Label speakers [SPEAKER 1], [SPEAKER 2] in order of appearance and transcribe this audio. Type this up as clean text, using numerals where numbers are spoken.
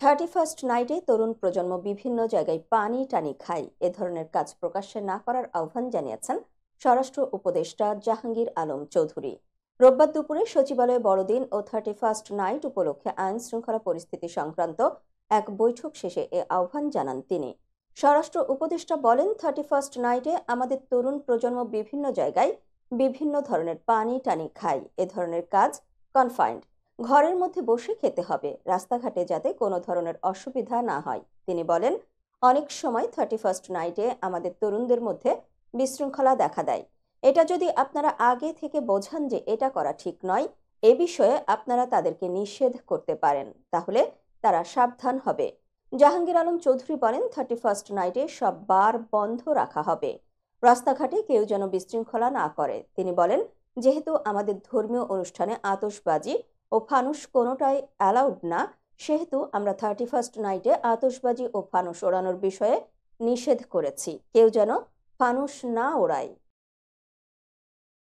[SPEAKER 1] 31st নাইটে তরুণ প্রজন্ম বিভিন্ন জায়গায় পানি টানি খায় এ ধরনের কাজ প্রকাশ্যে না করার আহ্বান জানিয়েছেন স্বরাষ্ট্র উপদেষ্টা জাহাঙ্গীর আলম চৌধুরী। রোববার দুপুরে সচিবালয়ে বড়দিন ও 31st নাইট উপলক্ষে আইন শৃঙ্খলা পরিস্থিতি সংক্রান্ত এক বৈঠক শেষে এ আহ্বান জানান তিনি। স্বরাষ্ট্র উপদেষ্টা বলেন, 31st নাইটে আমাদের তরুণ প্রজন্ম বিভিন্ন জায়গায় বিভিন্ন ধরনের পানি টানি খায়। এ ধরনের কাজ কনফাইন্ড, ঘরের মধ্যে বসে খেতে হবে, রাস্তাঘাটে যাতে কোনো ধরনের অসুবিধা না হয়। তিনি বলেন, অনেক সময় 31st নাইটে আমাদের তরুণদের মধ্যে বিশৃঙ্খলা দেখা দেয়। এটা যদি আপনারা আগে থেকে বোঝান যে এটা করা ঠিক নয়, এ বিষয়ে আপনারা তাদেরকে নিষেধ করতে পারেন, তাহলে তারা সাবধান হবে। জাহাঙ্গীর আলম চৌধুরী বলেন, 31st নাইটে সব বার বন্ধ রাখা হবে, রাস্তাঘাটে কেউ যেন বিশৃঙ্খলা না করে। তিনি বলেন, যেহেতু আমাদের ধর্মীয় অনুষ্ঠানে আতশবাজি ও ফানুস কোনোটাই অ্যালাউড না, সেহেতু আমরা 31st নাইটে আতশবাজি ও ফানুস ওড়ানোর বিষয়ে নিষেধ করেছি। কেউ যেন ফানুস না ওড়ায়।